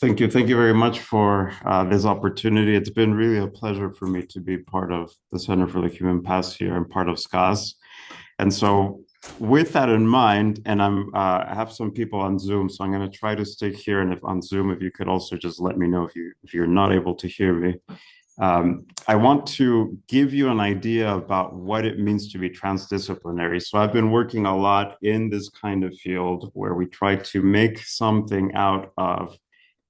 Thank you. Thank you very much for this opportunity. It's been really a pleasure for me to be part of the Center for the Human Past here and part of SCAS. And so with that in mind, and I have some people on Zoom, so I'm going to try to stick here. And if on Zoom, if you could also just let me know if you're not able to hear me. I want to give you an idea about what it means to be transdisciplinary. So I've been working a lot in this kind of field where we try to make something out of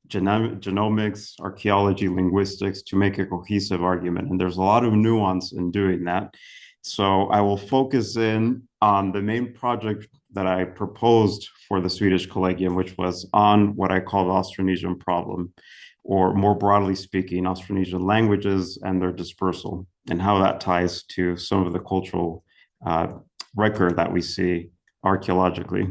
genomics, archaeology, linguistics to make a cohesive argument. And there's a lot of nuance in doing that. So I will focus in on the main project that I proposed for the Swedish Collegium, which was on what I call the Austronesian problem, or more broadly speaking, Austronesian languages and their dispersal, and how that ties to some of the cultural record that we see archaeologically.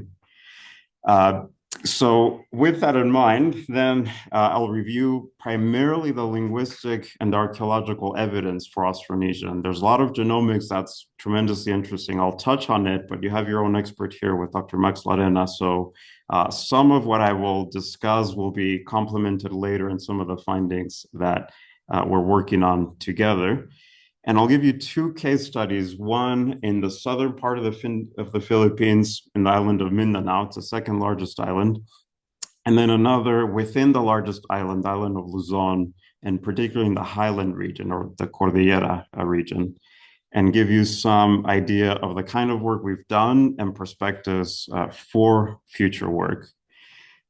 So with that in mind, then I'll review primarily the linguistic and archaeological evidence for Austronesian. There's a lot of genomics that's tremendously interesting. I'll touch on it, but you have your own expert here with Dr. Max Larena. So some of what I will discuss will be complemented later in some of the findings that we're working on together. And I'll give you two case studies, one in the southern part of the Philippines, in the island of Mindanao. It's the second largest island. And then another within the largest island, island of Luzon, and particularly in the highland region or the Cordillera region, and give you some idea of the kind of work we've done and perspectives for future work.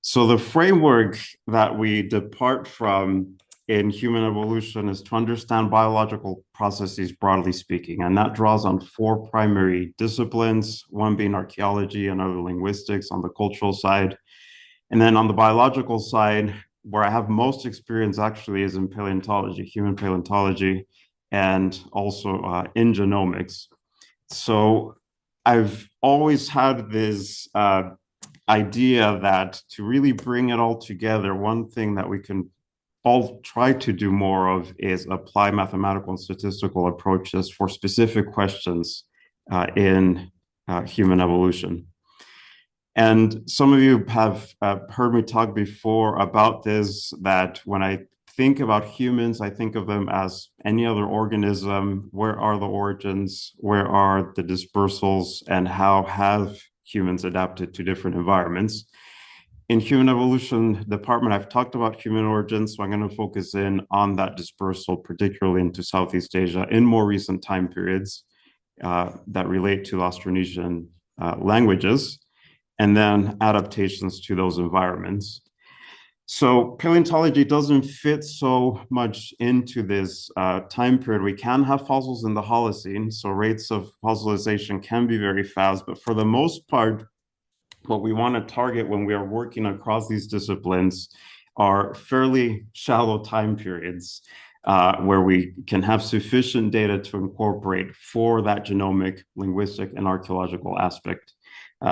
So the framework that we depart from in human evolution is to understand biological processes broadly speaking, and that draws on four primary disciplines, one being archaeology, another linguistics on the cultural side. And then on the biological side, where I have most experience actually is in paleontology, human paleontology, and also in genomics. So I've always had this idea that to really bring it all together, one thing that we can all try to do more of is apply mathematical and statistical approaches for specific questions in human evolution. And some of you have heard me talk before about this, that when I think about humans, I think of them as any other organism. Where are the origins? Where are the dispersals? And how have humans adapted to different environments? In human evolution department, I've talked about human origins, so I'm going to focus in on that dispersal, particularly into Southeast Asia in more recent time periods that relate to Austronesian languages, and then adaptations to those environments. So paleontology doesn't fit so much into this time period. We can have fossils in the Holocene, so rates of fossilization can be very fast, but for the most part, what we want to target when we are working across these disciplines are fairly shallow time periods where we can have sufficient data to incorporate for that genomic, linguistic, and archaeological aspect.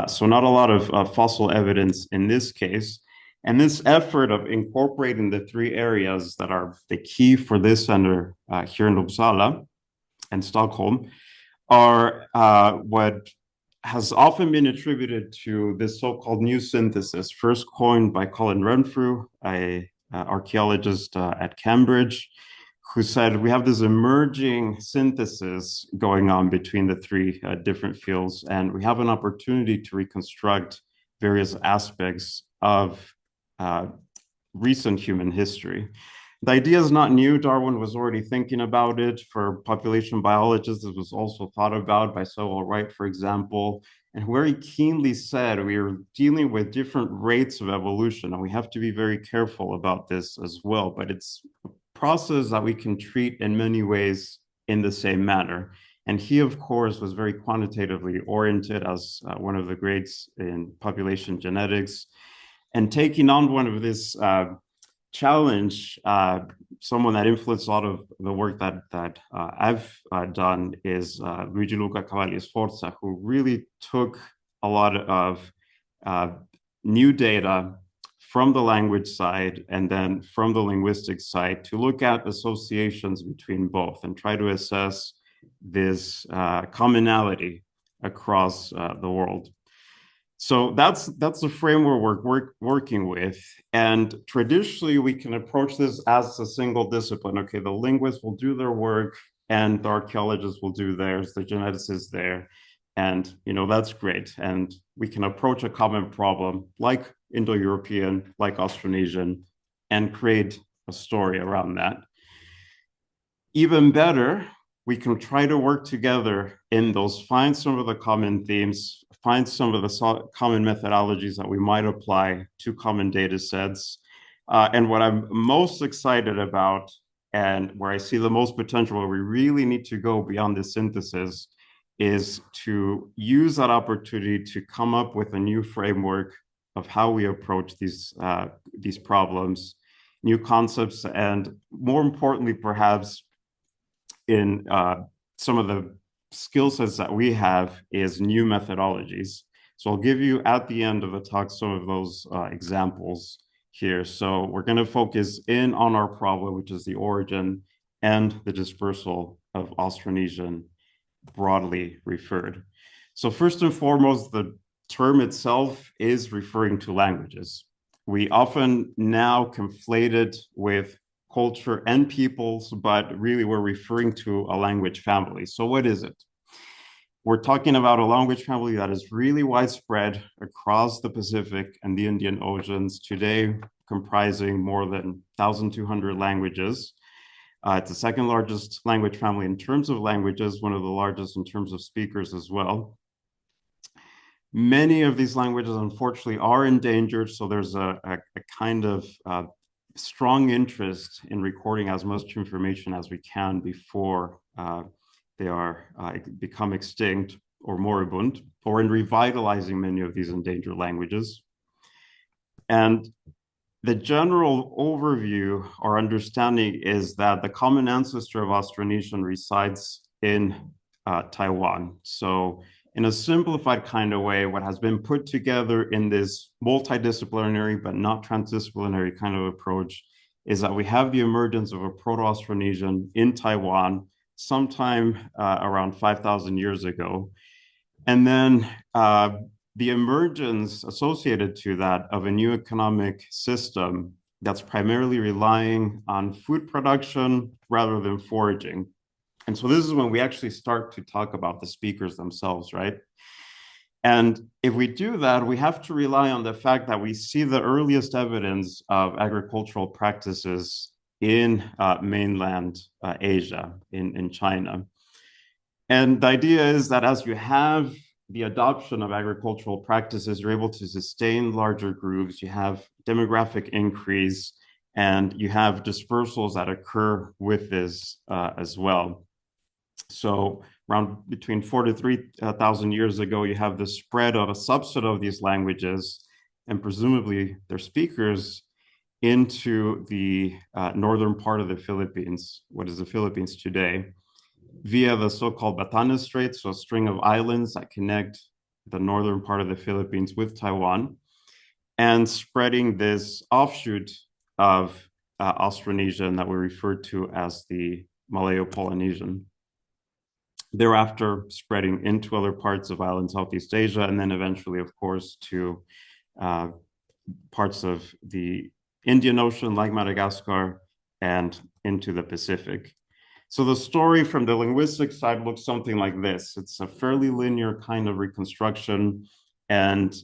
So not a lot of fossil evidence in this case. And this effort of incorporating the three areas that are the key for this center here in Uppsala and Stockholm are what has often been attributed to this so-called new synthesis, first coined by Colin Renfrew, an archaeologist at Cambridge, who said we have this emerging synthesis going on between the three different fields, and we have an opportunity to reconstruct various aspects of recent human history. The idea is not new. Darwin was already thinking about it. For population biologists, it was also thought about by Sewell Wright, for example, and very keenly said we are dealing with different rates of evolution, and we have to be very careful about this as well. But it's a process that we can treat in many ways in the same manner. And he, of course, was very quantitatively oriented as one of the greats in population genetics, and taking on one of this challenge, someone that influenced a lot of the work that I've done is Luigi Luca Cavalli Sforza, who really took a lot of new data from the language side and then from the linguistic side to look at associations between both and try to assess this commonality across the world. So that's the framework we're working with. And traditionally, we can approach this as a single discipline. Okay, the linguists will do their work, and the archaeologists will do theirs, the geneticists there. And that's great. And we can approach a common problem like Indo-European, like Austronesian, and create a story around that. Even better, we can try to work together in those, find some of the common themes, find some of the common methodologies that we might apply to common data sets. And what I'm most excited about, and where I see the most potential, where we really need to go beyond the synthesis, is to use that opportunity to come up with a new framework of how we approach these problems, new concepts, and more importantly, perhaps in some of the skill sets that we have is new methodologies. So I'll give you at the end of the talk some of those examples here. So we're going to focus in on our problem, which is the origin and the dispersal of Austronesian broadly referred. So first and foremost, the term itself is referring to languages. We often now conflate it with culture and peoples, but really we're referring to a language family. So what is it? We're talking about a language family that is really widespread across the Pacific and the Indian Oceans today, comprising more than 1,200 languages. It's the second largest language family in terms of languages, one of the largest in terms of speakers as well. Many of these languages, unfortunately, are endangered, so there's a kind of strong interest in recording as much information as we can before they are become extinct or moribund, or in revitalizing many of these endangered languages. And the general overview or understanding is that the common ancestor of Austronesian resides in Taiwan. So in a simplified kind of way, what has been put together in this multidisciplinary but not transdisciplinary kind of approach is that we have the emergence of a Proto-Austronesian in Taiwan sometime around 5,000 years ago. And then the emergence associated to that of a new economic system that's primarily relying on food production rather than foraging. And so this is when we actually start to talk about the speakers themselves, right? And if we do that, we have to rely on the fact that we see the earliest evidence of agricultural practices in mainland Asia, in China. And the idea is that as you have the adoption of agricultural practices, you're able to sustain larger groups, you have demographic increase, and you have dispersals that occur with this as well. So around between 4,000 to 3,000 years ago, you have the spread of a subset of these languages and presumably their speakers into the northern part of the Philippines, what is the Philippines today, via the so-called Batanes Strait, so a string of islands that connect the northern part of the Philippines with Taiwan, and spreading this offshoot of Austronesian that we refer to as the Malayo-Polynesian. Thereafter, spreading into other parts of island Southeast Asia, and then eventually, of course, to parts of the Indian Ocean, like Madagascar, and into the Pacific. So the story from the linguistic side looks something like this. It's a fairly linear kind of reconstruction, and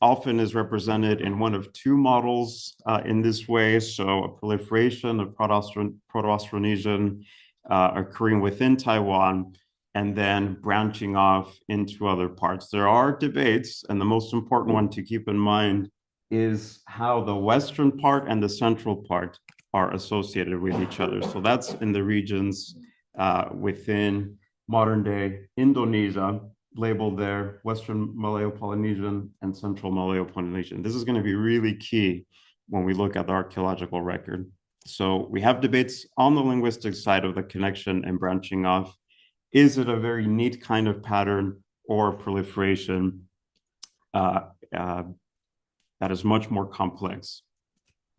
often is represented in one of two models in this way. So a proliferation of Proto-Austronesian occurring within Taiwan, and then branching off into other parts. There are debates, and the most important one to keep in mind is how the western part and the central part are associated with each other. So that's in the regions within modern day Indonesia, labeled there, Western Malayo-Polynesian and Central Malayo-Polynesian. This is going to be really key when we look at the archaeological record. So we have debates on the linguistic side of the connection and branching off. Is it a very neat kind of pattern or proliferation that is much more complex?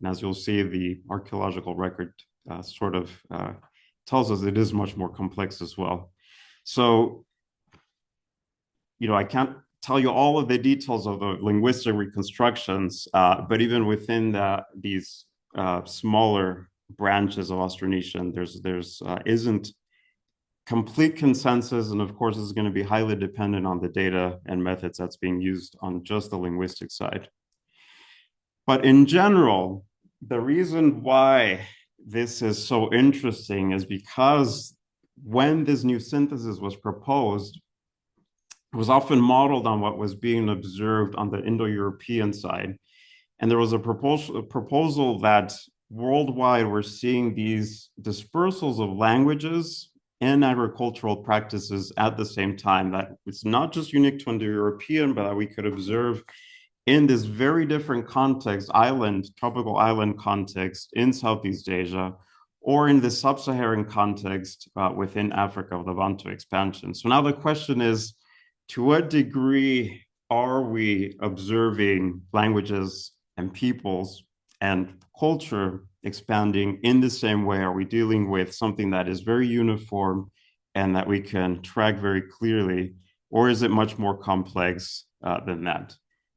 And as you'll see, the archaeological record sort of tells us it is much more complex as well. So, I can't tell you all of the details of the linguistic reconstructions, but even within these smaller branches of Austronesian, there's isn't complete consensus, and of course, this is going to be highly dependent on the data and methods that's being used on just the linguistic side. But in general, the reason why this is so interesting is because when this new synthesis was proposed, it was often modeled on what was being observed on the Indo-European side. And there was a proposal that worldwide we're seeing these dispersals of languages and agricultural practices at the same time, that it's not just unique to Indo-European, but that we could observe in this very different context, tropical island context in Southeast Asia, or in the sub-Saharan context within Africa, the Bantu expansion. So now the question is, to what degree are we observing languages and peoples and culture expanding in the same way? Are we dealing with something that is very uniform and that we can track very clearly, or is it much more complex than that?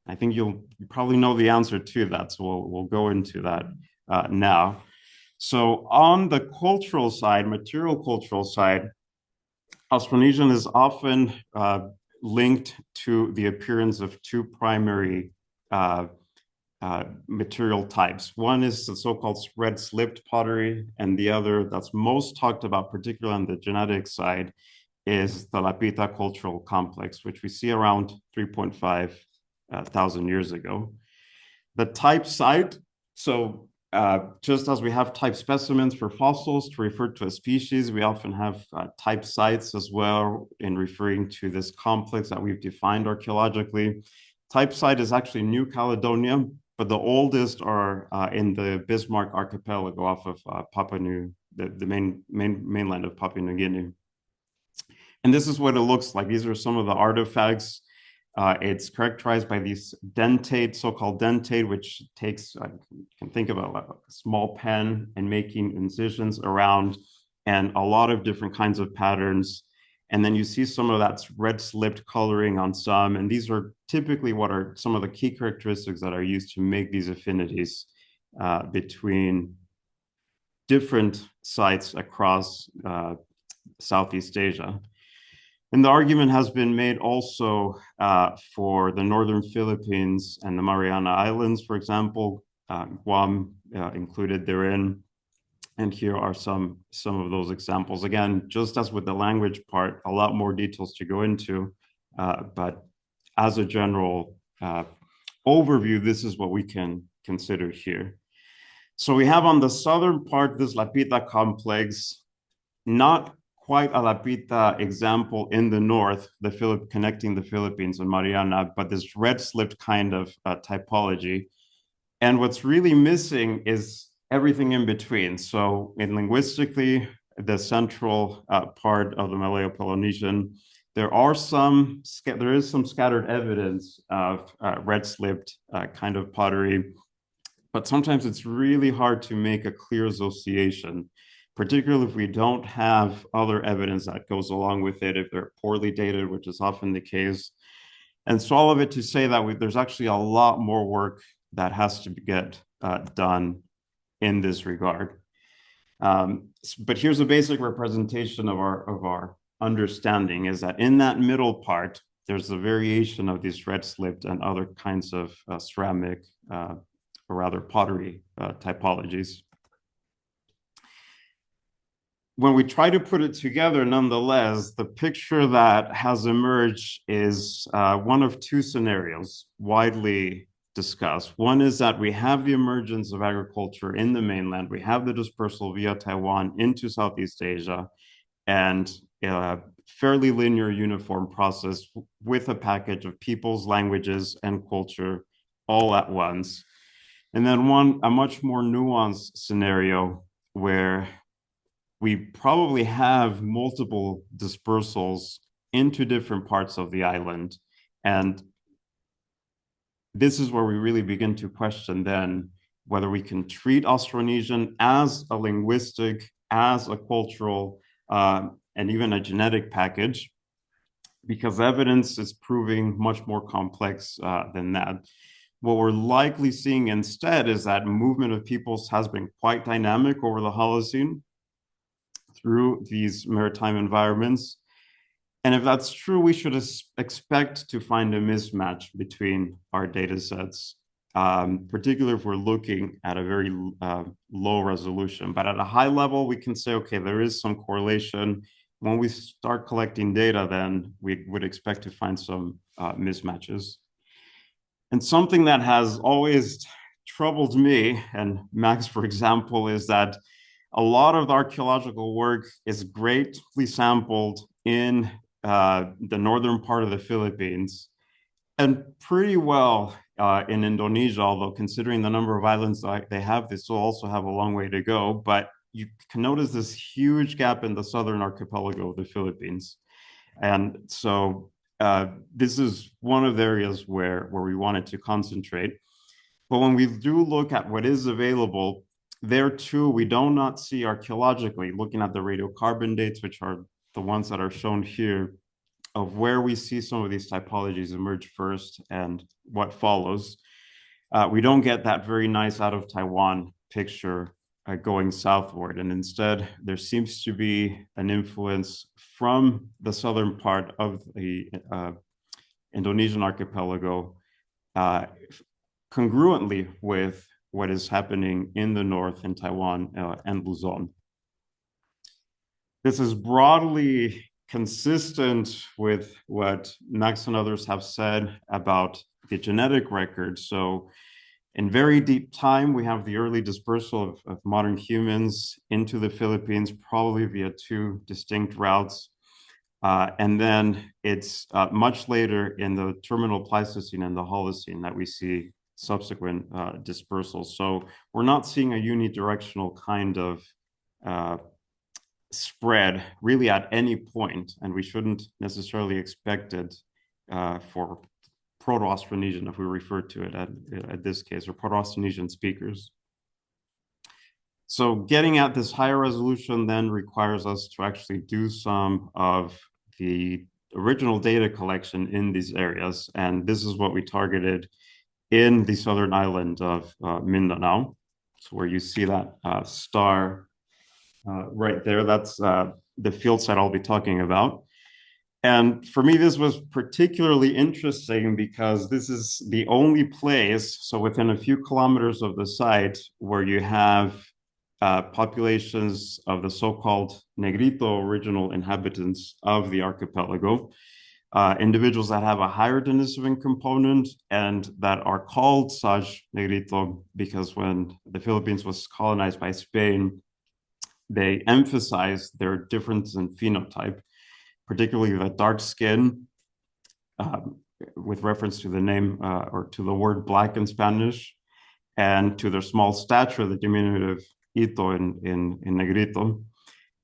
I think you probably know the answer to that, so we'll go into that now. So on the cultural side, material cultural side, Austronesian is often linked to the appearance of two primary material types. One is the so-called red-slipped pottery, and the other that's most talked about, particularly on the genetic side, is the Lapita cultural complex, which we see around 3.5 thousand years ago. The type site, so just as we have type specimens for fossils to refer to a species, we often have type sites as well in referring to this complex that we've defined archaeologically. Type site is actually New Caledonia, but the oldest are in the Bismarck archipelago off of the mainland of Papua New Guinea. And this is what it looks like. These are some of the artifacts. It's characterized by these dentate, so-called dentate, which takes, you can think about like a small pen and making incisions around, and a lot of different kinds of patterns. And then you see some of that red slipped coloring on some, and these are typically what are some of the key characteristics that are used to make these affinities between different sites across Southeast Asia. And the argument has been made also for the northern Philippines and the Mariana Islands, for example, Guam included therein. And here are some of those examples. Again, just as with the language part, a lot more details to go into, but as a general overview, this is what we can consider here. So we have on the southern part, this Lapita complex, not quite a Lapita example in the north, connecting the Philippines and Mariana, but this red slipped kind of typology. And what's really missing is everything in between. So in linguistically, the central part of the Malay-Polynesian, there is some scattered evidence of red slipped kind of pottery, but sometimes it's really hard to make a clear association, particularly if we don't have other evidence that goes along with it, if they're poorly dated, which is often the case. And so all of it to say that there's actually a lot more work that has to get done in this regard. But here's a basic representation of our understanding, is that in that middle part, there's a variation of these red slipped and other kinds of ceramic, or rather pottery typologies. When we try to put it together, nonetheless, the picture that has emerged is one of two scenarios widely discussed. One is that we have the emergence of agriculture in the mainland. We have the dispersal via Taiwan into Southeast Asia, and a fairly linear, uniform process with a package of peoples, languages, and culture all at once. And then a much more nuanced scenario where we probably have multiple dispersals into different parts of the island. And this is where we really begin to question then whether we can treat Austronesian as a linguistic, as a cultural, and even a genetic package, because evidence is proving much more complex than that. What we're likely seeing instead is that movement of peoples has been quite dynamic over the Holocene through these maritime environments. And if that's true, we should expect to find a mismatch between our data sets, particularly if we're looking at a very low resolution. But at a high level, we can say, okay, there is some correlation. When we start collecting data, then we would expect to find some mismatches. And something that has always troubled me, and Max, for example, is that a lot of the archaeological work is greatly sampled in the northern part of the Philippines and pretty well in Indonesia, although considering the number of islands that they have, they still also have a long way to go. But you can notice this huge gap in the southern archipelago of the Philippines. And so this is one of the areas where we wanted to concentrate. But when we do look at what is available, there too, we do not see archaeologically, looking at the radiocarbon dates, which are the ones that are shown here, of where we see some of these typologies emerge first and what follows. We don't get that very nice out of Taiwan picture going southward. And instead, there seems to be an influence from the southern part of the Indonesian archipelago congruently with what is happening in the north in Taiwan and Luzon. This is broadly consistent with what Max and others have said about the genetic record. So in very deep time, we have the early dispersal of modern humans into the Philippines, probably via two distinct routes. And then it's much later in the terminal Pleistocene and the Holocene that we see subsequent dispersals. So we're not seeing a unidirectional kind of spread really at any point, and we shouldn't necessarily expect it for Proto-Austronesian, if we refer to it at this case, or Proto-Austronesian speakers. So getting at this higher resolution then requires us to actually do some of the original data collection in these areas, and this is what we targeted in the southern island of Mindanao. So where you see that star right there, that's the field site I'll be talking about. And for me, this was particularly interesting because this is the only place, so within a few kilometers of the site, where you have populations of the so-called Negrito original inhabitants of the archipelago, individuals that have a higher Denisovan component and that are called such Negrito because when the Philippines was colonized by Spain, they emphasized their difference in phenotype, particularly the dark skin, with reference to the name or to the word black in Spanish, and to their small stature, the diminutive ito in Negrito,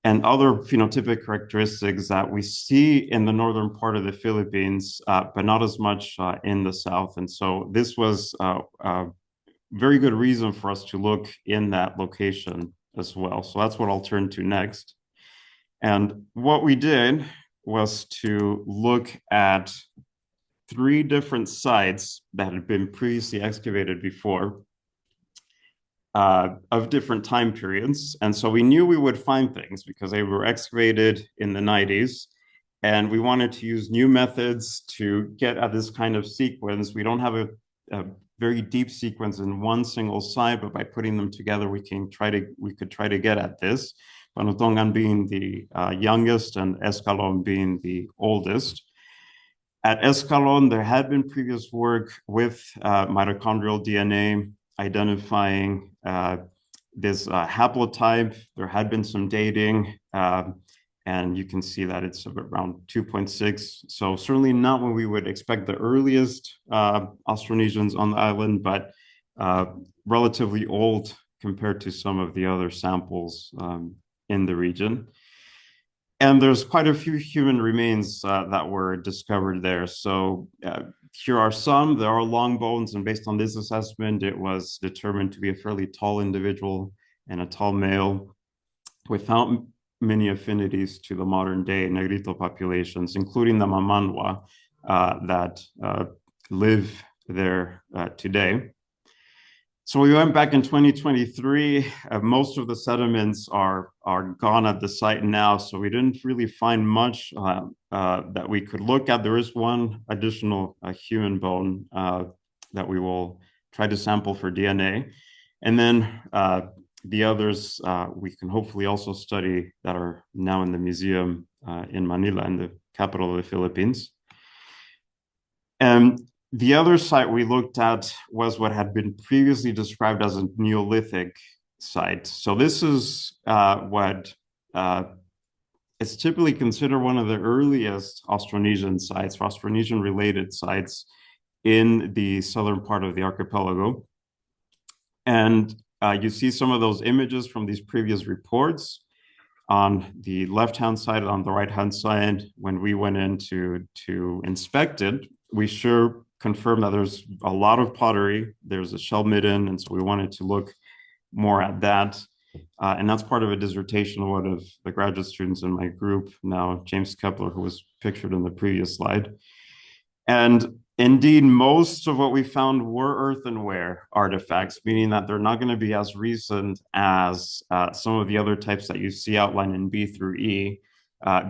and other phenotypic characteristics that we see in the northern part of the Philippines, but not as much in the south. And so this was a very good reason for us to look in that location as well. So that's what I'll turn to next. And what we did was to look at 3 different sites that had been previously excavated before of different time periods. And so we knew we would find things because they were excavated in the 90s. And we wanted to use new methods to get at this kind of sequence. We don't have a very deep sequence in one single site, but by putting them together, we could try to get at this. Panutongan being the youngest and Escalon being the oldest. At Escalon, there had been previous work with mitochondrial DNA identifying this haplotype. There had been some dating, and you can see that it's around 2.6. So certainly not when we would expect the earliest Austronesians on the island, but relatively old compared to some of the other samples in the region. And there's quite a few human remains that were discovered there. So here are some. There are long bones, and based on this assessment, it was determined to be a fairly tall individual and a tall male without many affinities to the modern day Negrito populations, including the Mamanwa that live there today. So we went back in 2023. Most of the sediments are gone at the site now, so we didn't really find much that we could look at. There is one additional human bone that we will try to sample for DNA. And then the others we can hopefully also study that are now in the museum in Manila, in the capital of the Philippines. And the other site we looked at was what had been previously described as a Neolithic site. So this is what is typically considered one of the earliest Austronesian sites, or Austronesian-related sites in the southern part of the archipelago. And you see some of those images from these previous reports on the left-hand side, on the right-hand side. When we went in to inspect it, we sure confirmed that there's a lot of pottery. There's a shell midden, and so we wanted to look more at that. And that's part of a dissertation of one of the graduate students in my group now, James Kepler, who was pictured in the previous slide. And indeed, most of what we found were earthenware artifacts, meaning that they're not going to be as recent as some of the other types that you see outlined in B through E.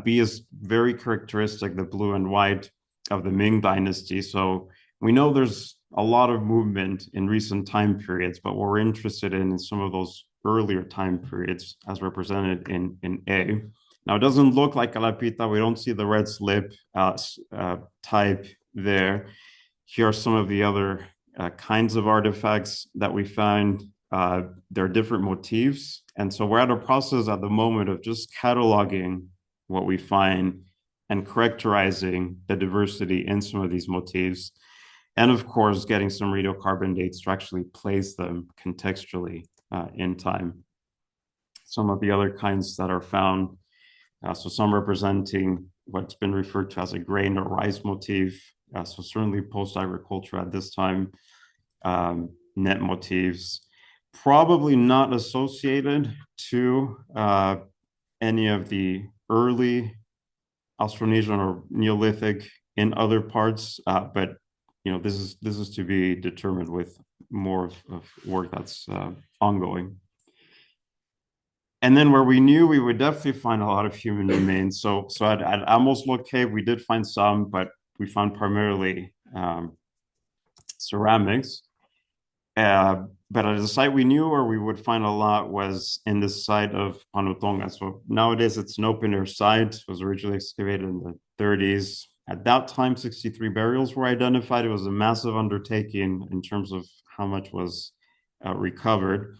B is very characteristic, the blue and white of the Ming Dynasty. So we know there's a lot of movement in recent time periods, but what we're interested in is some of those earlier time periods as represented in A. Now, it doesn't look like Calapita. We don't see the red slip type there. Here are some of the other kinds of artifacts that we find. There are different motifs. And so we're at a process at the moment of just cataloging what we find and characterizing the diversity in some of these motifs. And of course, getting some radiocarbon dates to actually place them contextually in time. Some of the other kinds that are found, so some representing what's been referred to as a grain or rice motif. So certainly post-agriculture at this time, net motifs, probably not associated to any of the early Austronesian or Neolithic in other parts, but this is to be determined with more of work that's ongoing. And then where we knew we would definitely find a lot of human remains. So at Amos Look Cave, we did find some, but we found primarily ceramics. But at the site we knew where we would find a lot was in the site of Panutonga. So nowadays it's an open air site. It was originally excavated in the 30s. At that time, 63 burials were identified. It was a massive undertaking in terms of how much was recovered.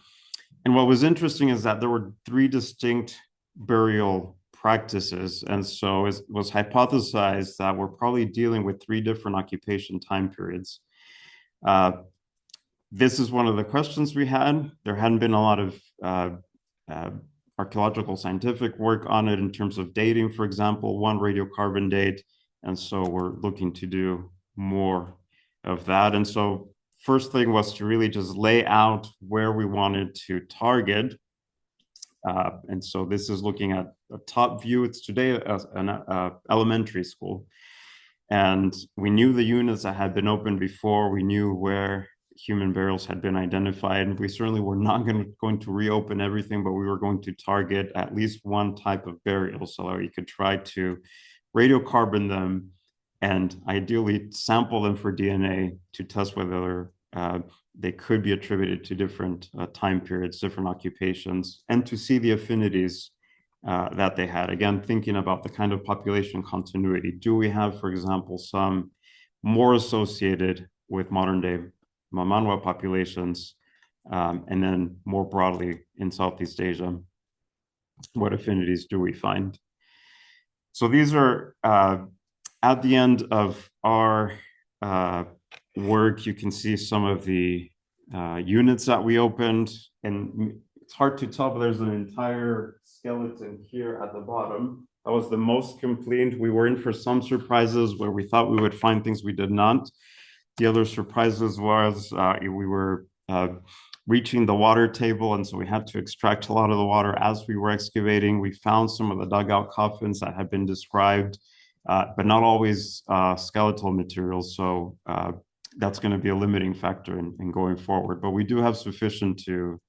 And what was interesting is that there were 3 distinct burial practices. And so it was hypothesized that we're probably dealing with 3 different occupation time periods. This is one of the questions we had. There hadn't been a lot of archaeological scientific work on it in terms of dating, for example, one radiocarbon date. And so we're looking to do more of that. And so first thing was to really just lay out where we wanted to target. And so this is looking at a top view. It's today an elementary school. And we knew the units that had been opened before. We knew where human burials had been identified. We certainly were not going to reopen everything, but we were going to target at least one type of burial so that we could try to radiocarbon them and ideally sample them for DNA to test whether they could be attributed to different time periods, different occupations, and to see the affinities that they had. Again, thinking about the kind of population continuity. Do we have, for example, some more associated with modern day Mamanwa populations, and then more broadly in Southeast Asia, what affinities do we find? So these are at the end of our work. You can see some of the units that we opened, and it's hard to tell, but there's an entire skeleton here at the bottom. That was the most complete. We were in for some surprises where we thought we would find things we did not. The other surprises was we were reaching the water table. And so we had to extract a lot of the water as we were excavating. We found some of the dugout coffins that had been described, but not always skeletal materials. So that's going to be a limiting factor in going forward. But we do have sufficient to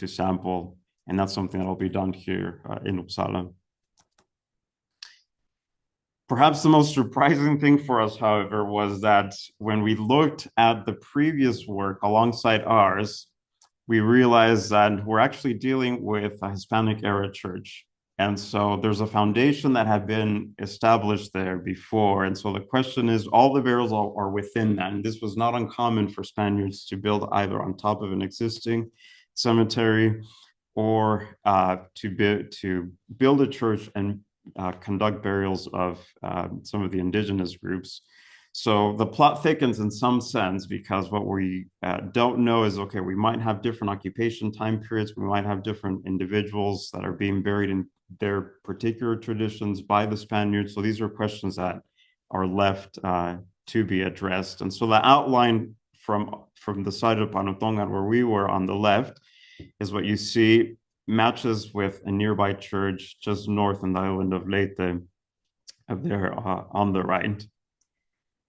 sample, and that's something that will be done here in Uppsala. Perhaps the most surprising thing for us, however, was that when we looked at the previous work alongside ours, we realized that we're actually dealing with a Hispanic era church. And so there's a foundation that had been established there before. And so the question is, all the burials are within that. And this was not uncommon for Spaniards to build either on top of an existing cemetery or to build a church and conduct burials of some of the indigenous groups. So the plot thickens in some sense because what we don't know is, okay, we might have different occupation time periods. We might have different individuals that are being buried in their particular traditions by the Spaniards. So these are questions that are left to be addressed. And so the outline from the side of Panotongan, where we were on the left, is what you see matches with a nearby church just north in the island of Leyte up there on the right.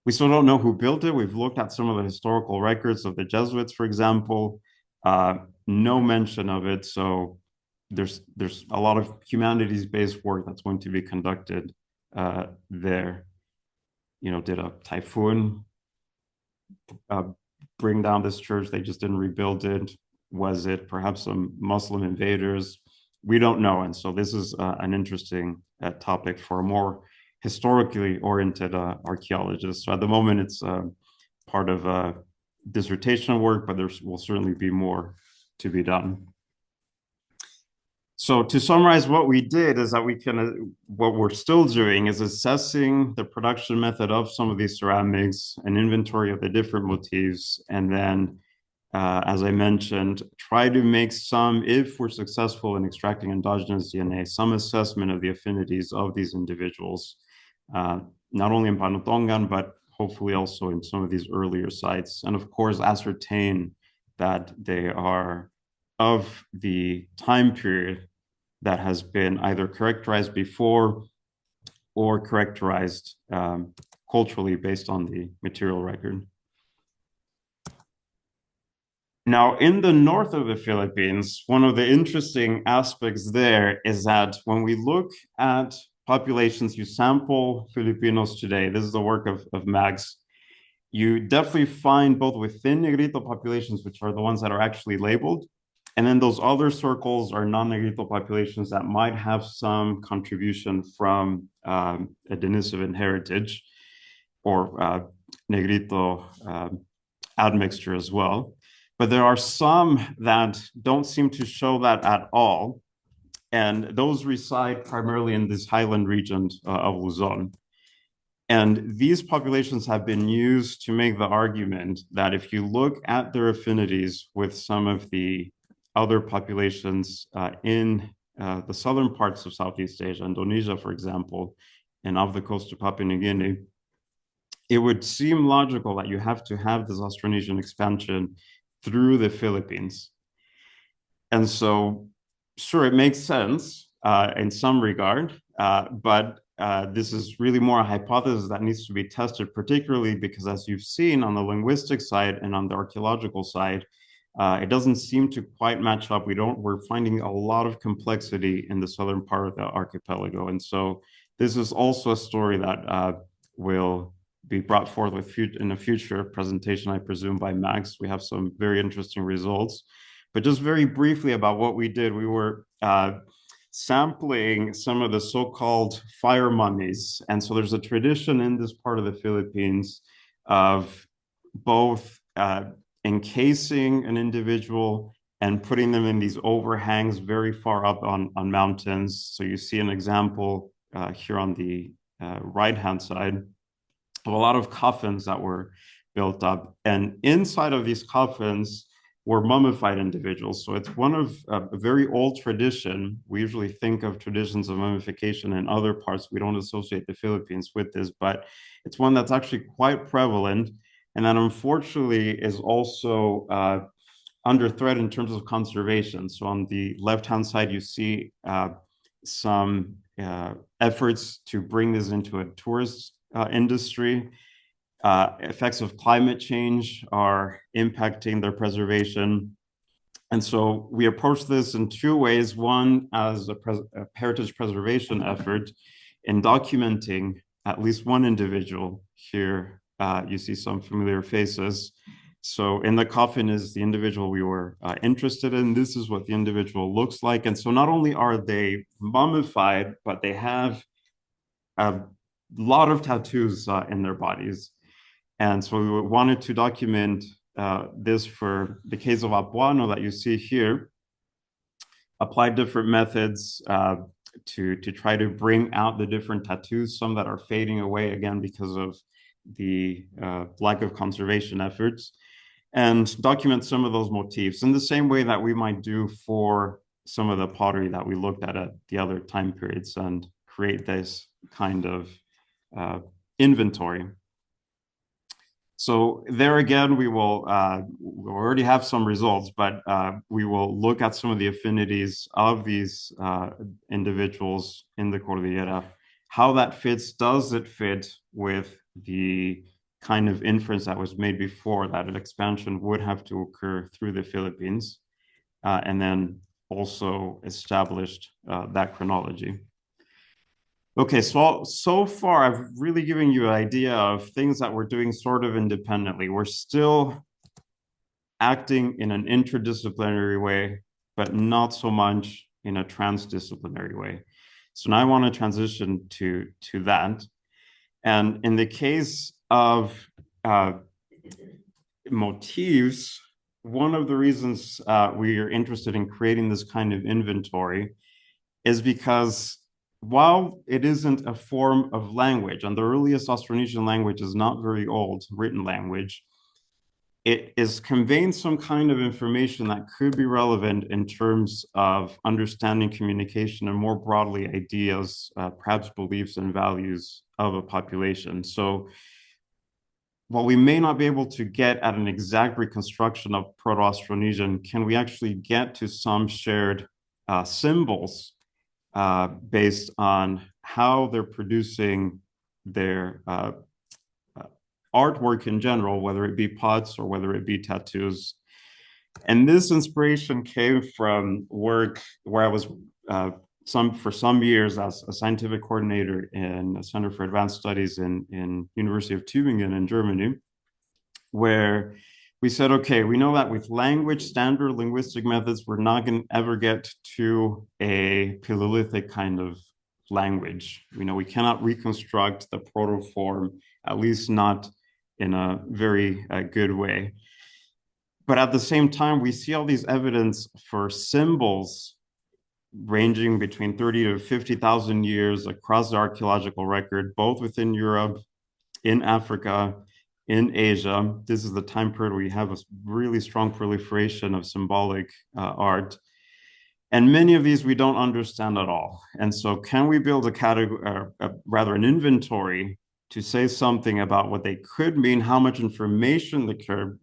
We still don't know who built it. We've looked at some of the historical records of the Jesuits, for example. No mention of it. So there's a lot of humanities-based work that's going to be conducted there. You know, did a typhoon bring down this church? They just didn't rebuild it. Was it perhaps some Muslim invaders? We don't know. And so this is an interesting topic for a more historically oriented archaeologist. So at the moment, it's part of dissertation work, but there will certainly be more to be done. So to summarize what we did is that what we're still doing is assessing the production method of some of these ceramics, an inventory of the different motifs, and then as I mentioned, try to make some, if we're successful in extracting endogenous DNA, some assessment of the affinities of these individuals, not only in Panotongan, but hopefully also in some of these earlier sites. And of course, ascertain that they are of the time period that has been either characterized before or characterized culturally based on the material record. Now, in the north of the Philippines, one of the interesting aspects there is that when we look at populations, you sample Filipinos today, this is the work of Max, you definitely find both within Negrito populations, which are the ones that are actually labeled, and then those other circles are non-Negrito populations that might have some contribution from a Denisovan heritage or Negrito admixture as well. But there are some that don't seem to show that at all. And those reside primarily in this highland region of Luzon. And these populations have been used to make the argument that if you look at their affinities with some of the other populations in the southern parts of Southeast Asia, Indonesia, for example, and off the coast of Papua New Guinea, it would seem logical that you have to have this Austronesian expansion through the Philippines. And so, sure, it makes sense in some regard, but this is really more a hypothesis that needs to be tested, particularly because as you've seen on the linguistic side and on the archaeological side, it doesn't seem to quite match up. We're finding a lot of complexity in the southern part of the archipelago. And so this is also a story that will be brought forth in a future presentation, I presume, by Max. We have some very interesting results. But just very briefly about what we did, we were sampling some of the so-called fire mummies. And so there's a tradition in this part of the Philippines of both encasing an individual and putting them in these overhangs very far up on mountains. So you see an example here on the right-hand side of a lot of coffins that were built up. And inside of these coffins were mummified individuals. So it's one of a very old tradition. We usually think of traditions of mummification in other parts. We don't associate the Philippines with this, but it's one that's actually quite prevalent. And that unfortunately is also under threat in terms of conservation. So on the left-hand side, you see some efforts to bring this into a tourist industry. Effects of climate change are impacting their preservation. And so we approach this in two ways. One, as a heritage preservation effort in documenting at least one individual. Here, you see some familiar faces. So in the coffin is the individual we were interested in. This is what the individual looks like. And so not only are they mummified, but they have a lot of tattoos in their bodies. And so we wanted to document this for the case of Apuano that you see here, apply different methods to try to bring out the different tattoos, some that are fading away again because of the lack of conservation efforts, and document some of those motifs in the same way that we might do for some of the pottery that we looked at the other time periods, and create this kind of inventory. So there again, we will we already have some results, but we will look at some of the affinities of these individuals in the Cordillera, how that fits. Does it fit with the kind of inference that was made before, that an expansion would have to occur through the Philippines, and then also established that chronology. Okay, so far I've really given you an idea of things that we're doing sort of independently. We're still acting in an interdisciplinary way, but not so much in a transdisciplinary way. So now I want to transition to that. And in the case of motifs, one of the reasons we are interested in creating this kind of inventory is because while it isn't a form of language, and the earliest Austronesian language is not very old, written language, it is conveying some kind of information that could be relevant in terms of understanding communication and more broadly ideas, perhaps beliefs and values of a population. So while we may not be able to get at an exact reconstruction of Proto-Austronesian, can we actually get to some shared symbols based on how they're producing their artwork in general, whether it be pots or whether it be tattoos. And this inspiration came from work where I was for some years as a scientific coordinator in the Center for Advanced Studies in University of Tübingen in Germany, where we said, okay, we know that with language, standard linguistic methods, we're not going to ever get to a Paleolithic kind of language. We know we cannot reconstruct the protoform, at least not in a very good way. But at the same time, we see all these evidence for symbols ranging between 30 to 50,000 years across the archaeological record, both within Europe, in Africa, in Asia. This is the time period where we have a really strong proliferation of symbolic art. And many of these we don't understand at all. And so can we build a category, rather an inventory, to say something about what they could mean, how much information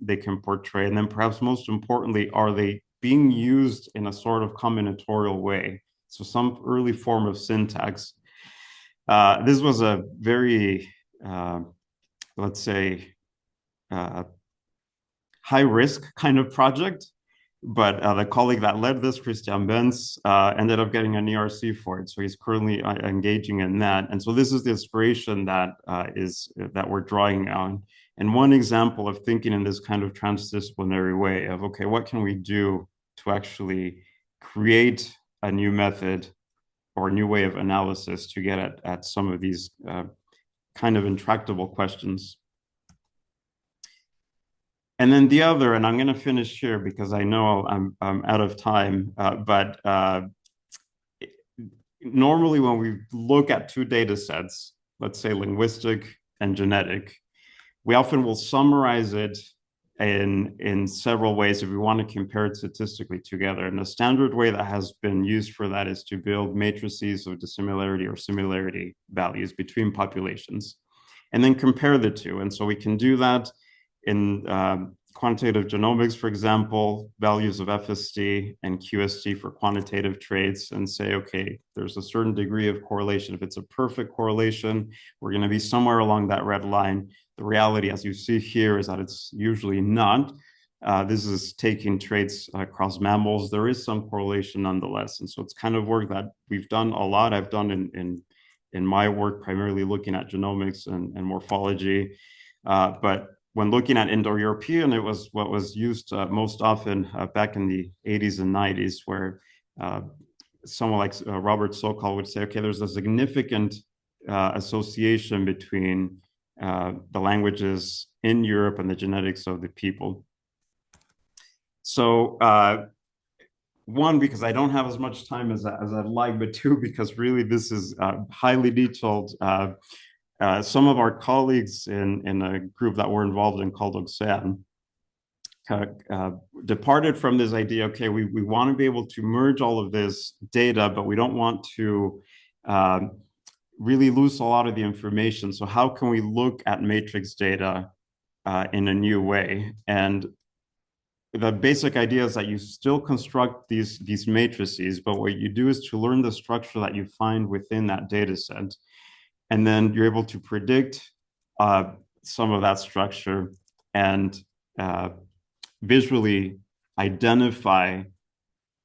they can portray, and then perhaps most importantly, are they being used in a sort of combinatorial way? So some early form of syntax. This was a very, let's say, high risk kind of project, but the colleague that led this, Christian Benz, ended up getting an ERC for it. So he's currently engaging in that. And so this is the inspiration that we're drawing on. And one example of thinking in this kind of transdisciplinary way of, okay, what can we do to actually create a new method or a new way of analysis to get at some of these kind of intractable questions. And then the other, and I'm going to finish here because I know I'm out of time, but normally when we look at two data sets, let's say linguistic and genetic, we often will summarize it in several ways if we want to compare it statistically together. And the standard way that has been used for that is to build matrices of dissimilarity or similarity values between populations, and then compare the two. And so we can do that in quantitative genomics, for example, values of FST and QST for quantitative traits and say, okay, there's a certain degree of correlation. If it's a perfect correlation, we're going to be somewhere along that red line. The reality, as you see here, is that it's usually not. This is taking traits across mammals. There is some correlation nonetheless. And so it's kind of work that we've done a lot. I've done in my work, primarily looking at genomics and morphology. But when looking at Indo-European, it was what was used most often back in the 80s and 90s, where someone like Robert Sokol would say, okay, there's a significant association between the languages in Europe and the genetics of the people. So one, because I don't have as much time as I'd like, but two, because really this is highly detailed. Some of our colleagues in a group that we're involved in called Oxean departed from this idea, okay, we want to be able to merge all of this data, but we don't want to really lose a lot of the information. So how can we look at matrix data in a new way? And the basic idea is that you still construct these matrices, but what you do is to learn the structure that you find within that data set. And then you're able to predict some of that structure and visually identify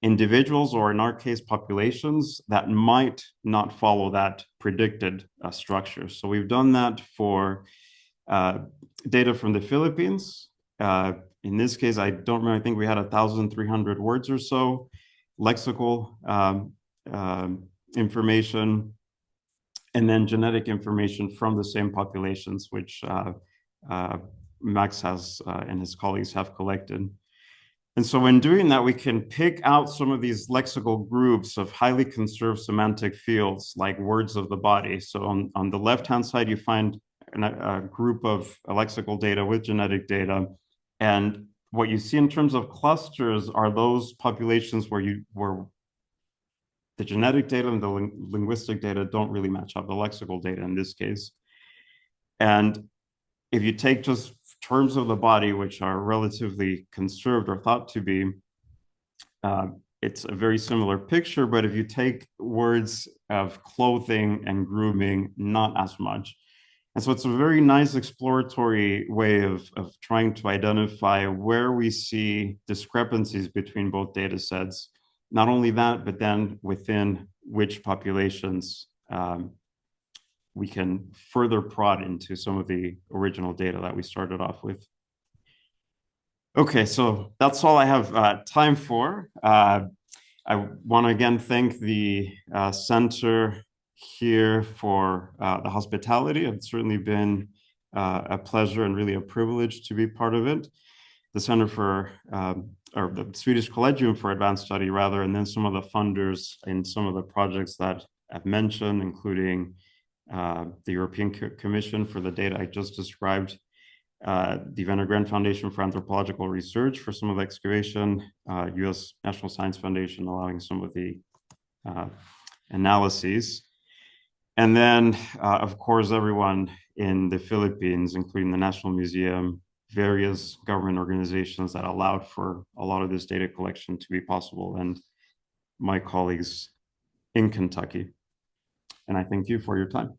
individuals, or in our case, populations that might not follow that predicted structure. So we've done that for data from the Philippines. In this case, I don't remember, I think we had 1,300 words or so, lexical information, and then genetic information from the same populations, which Max has and his colleagues have collected. And so when doing that, we can pick out some of these lexical groups of highly conserved semantic fields, like words of the body. So on the left-hand side, you find a group of lexical data with genetic data. And what you see in terms of clusters are those populations where the genetic data and the linguistic data don't really match up, the lexical data in this case. And if you take just terms of the body, which are relatively conserved or thought to be, it's a very similar picture. But if you take words of clothing and grooming, not as much. And so it's a very nice exploratory way of trying to identify where we see discrepancies between both data sets. Not only that, but then within which populations we can further prod into some of the original data that we started off with. Okay, so that's all I have time for. I want to again thank the center here for the hospitality. It's certainly been a pleasure and really a privilege to be part of it. The Center for, or the Swedish Collegium for Advanced Study, rather, and then some of the funders in some of the projects that I've mentioned, including the European Commission for the data I just described, the Werner Grant Foundation for Anthropological Research for some of the excavation, US National Science Foundation allowing some of the analyses. And then, of course, everyone in the Philippines, including the National Museum, various government organizations that allowed for a lot of this data collection to be possible, and my colleagues in Kentucky. And I thank you for your time.